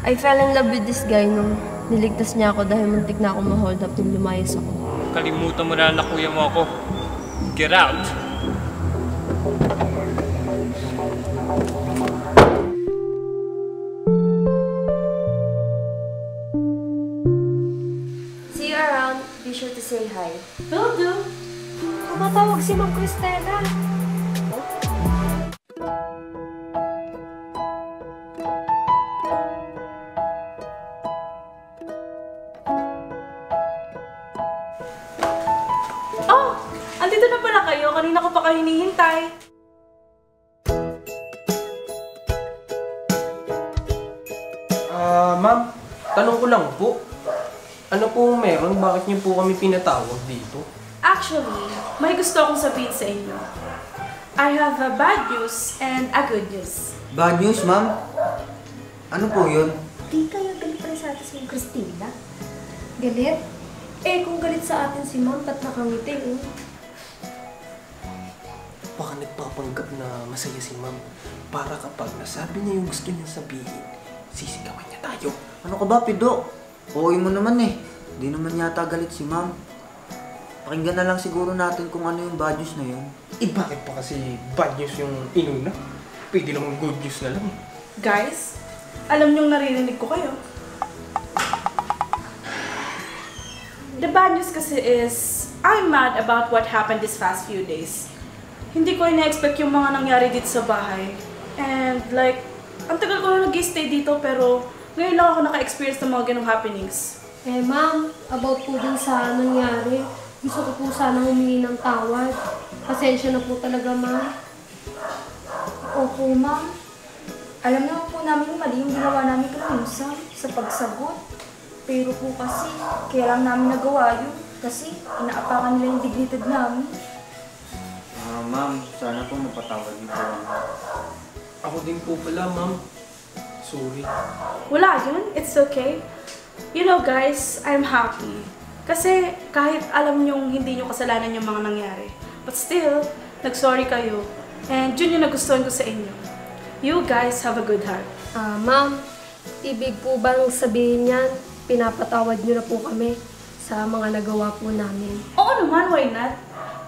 I fell in love with this guy nung niligtas niya ako dahil muntik na ako ma-hold up nung lumayas ako. Kalimutan mo na kuya mo ako. Get out! See you around. Be sure to say hi. Will do. Tumatawag si Ma'am Cristela. Oh! Andito na pala kayo. Kanina ko pa kayo hinihintay. Ma'am, tanong ko lang po. Ano po meron? Bakit niyo po kami pinatawag dito? Actually, may gusto akong sabihin sa inyo. I have a bad news and a good news. Bad news, ma'am? Ano po yun? Di kayo galit pa sa atin si Christina? Galit? Eh, kung galit sa atin si Ma'am, ba't nakangiti, eh? Baka nagpapanggap na masaya si ma'am. Para kapag nasabi niya yung gusto niya sabihin, sisigawan niya tayo. Ano ka ba, Pido? Oo mo naman eh. Di naman yata galit si ma'am. Pakinggan na lang siguro natin kung ano yung bad news na yun. Eh bakit pa kasi bad news yung inuna? Pwede naman good news na lang. Guys, alam niyong naririnig ko kayo. The bad news kasi is, I'm mad about what happened these past few days. Hindi ko ina-expect yung mga nangyari dito sa bahay. And like, ang tagal ko na nag-stay dito pero ngayon lang ako naka-experience ng mga ganong happenings. Eh, Ma'am, about po din sa nangyari, gusto ko po sana humingi ng tawad. Pasensya na po talaga, Ma'am. Opo, Ma'am. Alam naman po namin mali yung ginawa namin kanina sa pagsagot. Pero po kasi, kaya lang namin nagawa yun. Kasi inaapakan nila yung dignidad namin. Ma'am, sana po mapatawad niyo po. Ako din po pala, ma'am. Sorry. Wala yun. It's okay. You know guys, I'm happy. Kasi kahit alam nyong hindi nyo kasalanan yung mga nangyari. But still, nag-sorry kayo. And yun yung nagustuhan ko sa inyo. You guys have a good heart. Ma'am, ibig po bang sabihin niyan, pinapatawad niyo na po kami sa mga nagawa po namin? Oo naman, why not?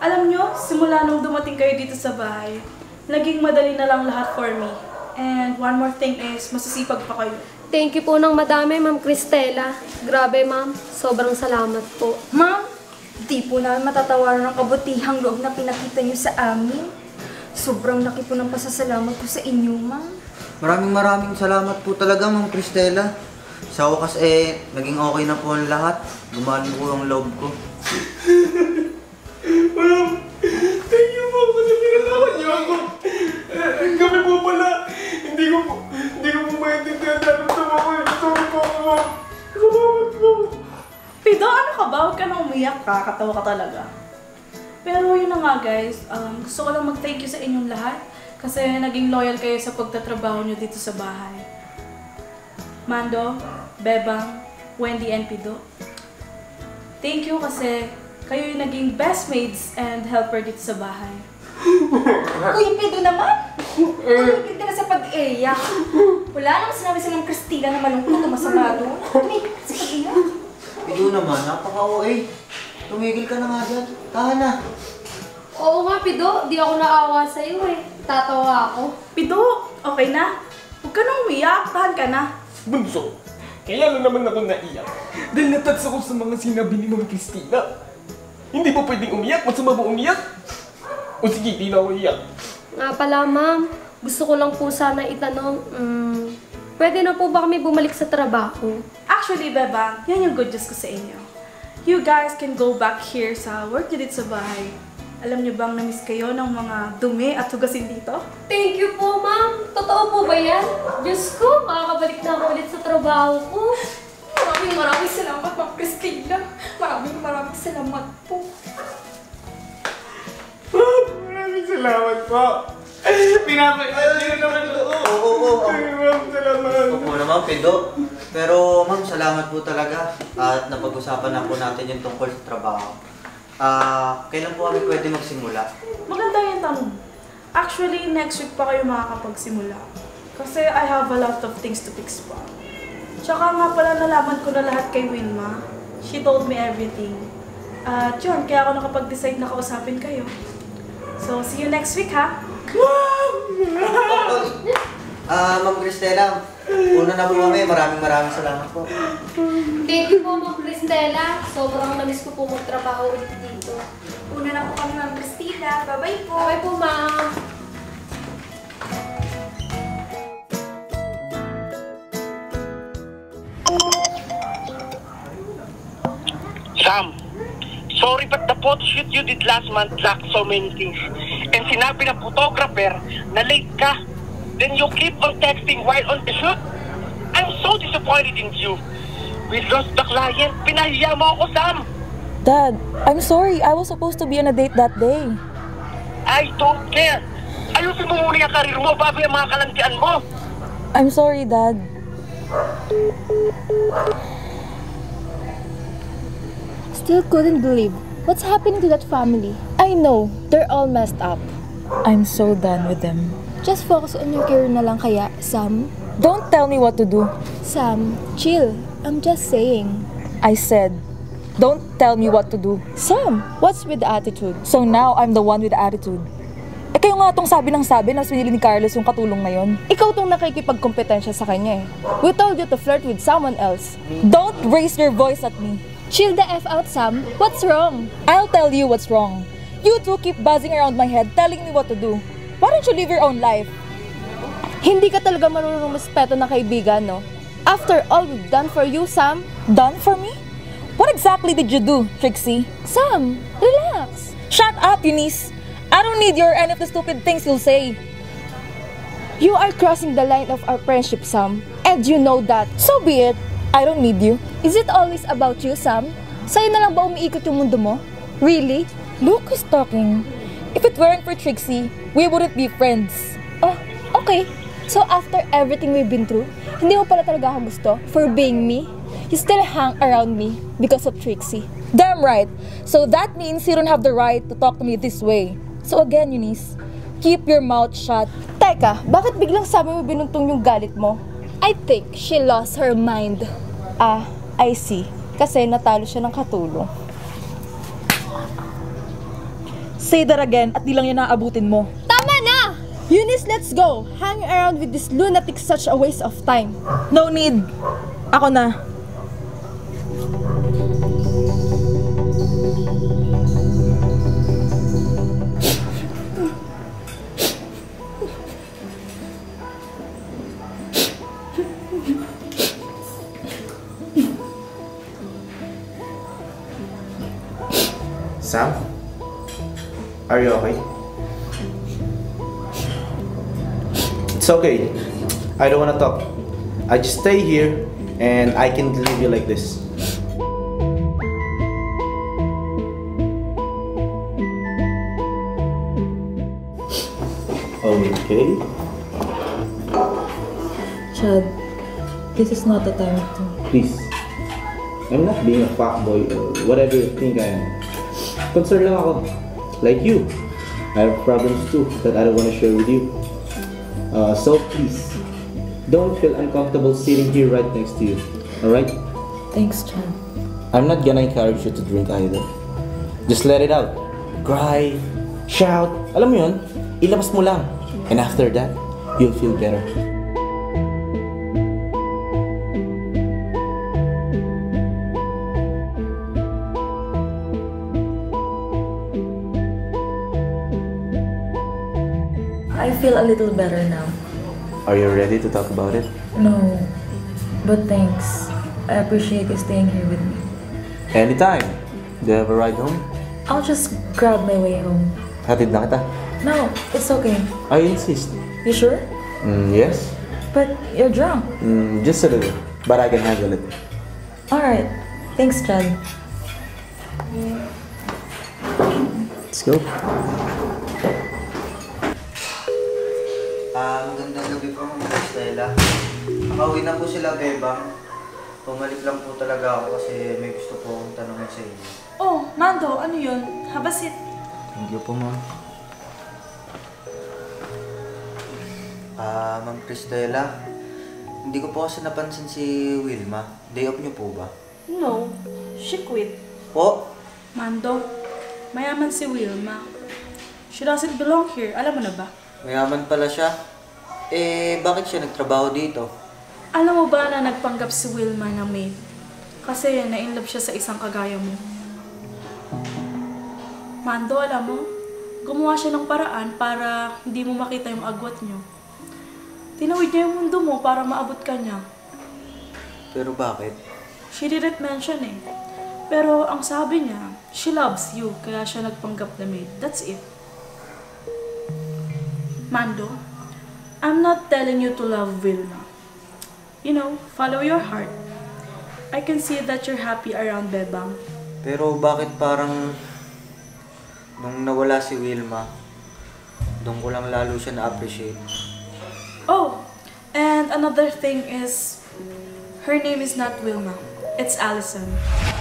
Alam nyo, simula nung dumating kayo dito sa bahay, naging madali na lang lahat for me. And one more thing is, masisipag pa kayo. Thank you po ng madami, Ma'am Cristela. Grabe, Ma'am. Sobrang salamat po. Ma'am, di po namin matatawaran ang kabutihang loob na pinakita niyo sa amin. Sobrang laki po ng pasasalamat ko sa inyo, Ma'am. Maraming salamat po talaga, Ma'am Cristela. Sa wakas naging okay na po ang lahat. Gumaan po ang loob ko. Ma'am, thank you po kasi pinalawan niyo ako. Kami po pala, hindi ko po maintindihan na tama ko. Sorry po, ma'am. Salamat po. Pido, ano ka ba? Huwag ka na umiyak. Kakatawa ka talaga. Pero yun na nga guys, gusto ko lang mag-thank you sa inyong lahat. Kasi naging loyal kayo sa pagtatrabaho nyo dito sa bahay. Mando, Bebang, Wendy, and Pido. Thank you kasi kayo yung naging best maids and helper dito sa bahay. Uy, Pido naman! Tumigil ka na sa pag-iyak. Wala naman sinabi sa Ma'am Christina na malungkot o masama doon. Tumigil ka sa pag-iyak. Pido naman, napaka-OA. Tumigil ka na nga dyan. Tahan na. Oo nga, Pido. Di ako naawa sa'yo eh. Tatawa ako. Pido, okay na? Huwag ka nang umiyak. Tahan ka na. Bunso, kaya lang naman ako naiyak. Dahil natats ako sa mga sinabi ni Ma'am Christina. Hindi po pwedeng umiyak. Masama mo umiyak? O sige, di na ako iyak. Nga pala, Ma'am. Gusto ko lang po sana itanong, pwede na po ba kami bumalik sa trabaho? Actually, Bebang, yan yung good news ko sa inyo. You guys can go back here sa work nyo dito sa bahay. Alam nyo bang na-miss kayo ng mga dumi at hugasin dito? Thank you po, Ma'am. Totoo po ba yan? Diyos ko, makakabalik na ako ulit sa trabaho ko. Maraming salamat, Ma'am Christina. Maraming salamat po. Maraming salamat po. Pinapailan nyo naman ito. Oo. Ma'am, salamat. Oo naman, Pido. Pero ma'am, salamat po talaga. At napag-usapan na po natin yung tungkol sa trabaho. Kailan po kami pwede magsimula? Maganda yung tanong. Actually, next week pa kayo makakapagsimula. Kasi I have a lot of things to fix pa. Tsaka nga pala nalaman ko na lahat kay Wilma. She told me everything. At yun, kaya ako nakapag-decide na kausapin kayo. So, see you next week, ha? Ma'am Cristela, una na po kami. Maraming salamat po. Thank you po, Ma'am Cristela. Sobrang namiss ko po magtrabaho ulit dito. Una na po kami, Ma'am Christina. Bye-bye po. Bye po, Ma'am. Sam, sorry but the photo shoot you did last month lacked so many things. And sinabi ng photographer na late ka. Then you keep on texting while on the shoot. I'm so disappointed in you. We lost the client. Pinahiya mo ako, Sam. Dad, I'm sorry. I was supposed to be on a date that day. I don't care. Ayusin mo muna yung karir mo bago yung mga kalantian mo. I'm sorry, Dad. Still couldn't believe what's happening to that family. I know, they're all messed up. I'm so done with them. Just focus on your career na lang kaya, Sam. Don't tell me what to do. Sam, chill. I'm just saying. I said, don't tell me what to do. Sam, what's with the attitude? So now, I'm the one with the attitude. Eh kayo nga tong sabi na pinili ni Carlos yung katulong na yon. Ikaw tong nakikipagkompetensya sa kanya eh. We told you to flirt with someone else. Don't raise your voice at me. Chill the F out, Sam. What's wrong? I'll tell you what's wrong. You two keep buzzing around my head telling me what to do. Why don't you live your own life? Hindi ka talaga marunong respeto ng kaibigan, no? After all we've done for you, Sam. Done for me? What exactly did you do, Trixie? Sam, relax. Shut up, Eunice. I don't need your any of the stupid things you'll say. You are crossing the line of our friendship, Sam. And you know that. So be it. I don't need you. Is it always about you, Sam? Sa'yo na lang ba umiikot yung mundo mo? Really? Look who's talking. If it weren't for Trixie, we wouldn't be friends. Oh, okay. So after everything we've been through, hindi mo pala talaga ako gusto for being me? You still hang around me because of Trixie. Damn right. So that means you don't have the right to talk to me this way. So again, Eunice, keep your mouth shut. Teka, bakit biglang sabi mo binuntong yung galit mo? I think she lost her mind. Ah, I see. Kasi natalo siya ng katulong. Say that again at di lang yan naabutin mo. Tama na! Eunice, let's go! Hanging around with this lunatic such a waste of time. No need. Ako na. Sam? Are you okay? It's okay. I don't wanna talk. I just stay here and I can leave you like this. Okay. Chad, this is not the time to... Please. I'm not being a fuckboy or whatever you think I am. Concerned lang ako. Like you. I have problems too that I don't want to share with you. So please, don't feel uncomfortable sitting here right next to you. Alright? Thanks, Chad. I'm not gonna encourage you to drink either. Just let it out. Cry, shout. Alam mo yun, ilabas mo lang. And after that, you'll feel better. I feel a little better now. Are you ready to talk about it? No, but thanks. I appreciate you staying here with me. Anytime. Do you have a ride home? I'll just grab my way home. Hatid na kita. No, it's okay. I insist. You sure? Yes. But you're drunk. Just a little. But I can handle it. Alright. Thanks, Chad. Let's go. Magandang gabi po mga Stella. Nakauwi na po sila, Bebang. Pumalik lang po talaga ako kasi may gusto po akong tanongin sa inyo. Oh, Mando, ano yun? Have a seat. Thank you po, ma'am. Ma'am Cristela, Hindi ko po kasi napansin si Wilma. Day off niyo po ba? No, she quit. Po? Mando, mayaman si Wilma. She doesn't belong here. Alam mo na ba? Mayaman pala siya. Eh, bakit siya nagtrabaho dito? Alam mo ba na nagpanggap si Wilma na maid? Kasi na-inlove siya sa isang kagaya mo. Mando, alam mo, gumawa siya ng paraan para hindi mo makita yung agwat niyo. Tinawid niya yung mundo mo para maabot ka niya. Pero bakit? She didn't mention eh. Pero ang sabi niya, she loves you, kaya siya nagpanggap na maid. That's it. Mando, I'm not telling you to love Wilma. You know, follow your heart. I can see that you're happy around Bebang. Pero bakit parang nung nawala si Wilma, doon ko lang lalo siya na-appreciate. Oh, and another thing is, her name is not Wilma. It's Allison.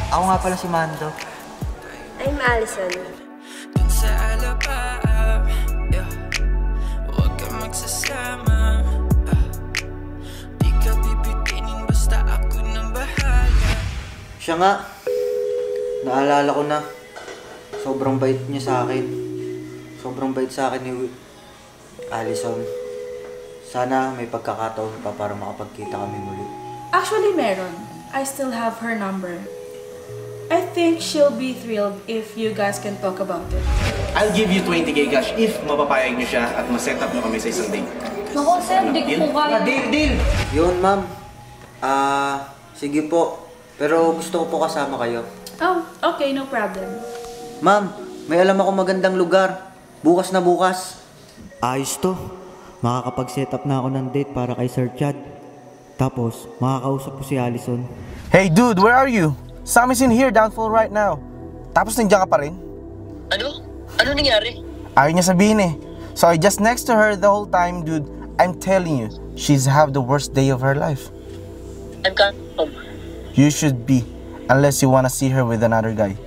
Ako nga pala si Mando. I'm Allison. Dun sa Alabama, yeah. Huwag kang magsasama, di ka bibitinin basta ako nang bahala. Siya nga, naalala ko na. Sobrang bait niya sa akin. Sobrang bait sa akin ni Allison. Sana may pagkakataon pa para makapagkita kami muli. Actually, meron. I still have her number. I think she'll be thrilled if you guys can talk about it. I'll give you 20k cash if mapapayag niyo siya at ma-set up niyo kami sa isang date. Naku, sir, di ko po kaya. Deal! Yun, ma'am. Sige po. Pero gusto ko po kasama kayo. Oh, okay, no problem. Ma'am, may alam ako magandang lugar. Bukas na bukas. Ayos to. Makakapag-set up na ako ng date para kay Sir Chad. Tapos, makakausap ko si Allison. Hey dude, where are you? Sam is in here, downfall right now. Tapos nandiyan ka pa rin? Ano? Ano nangyari? Ayaw niya sabihin eh. So I just next to her the whole time, dude. I'm telling you, she's have the worst day of her life. I'm calm. You should be, unless you wanna see her with another guy.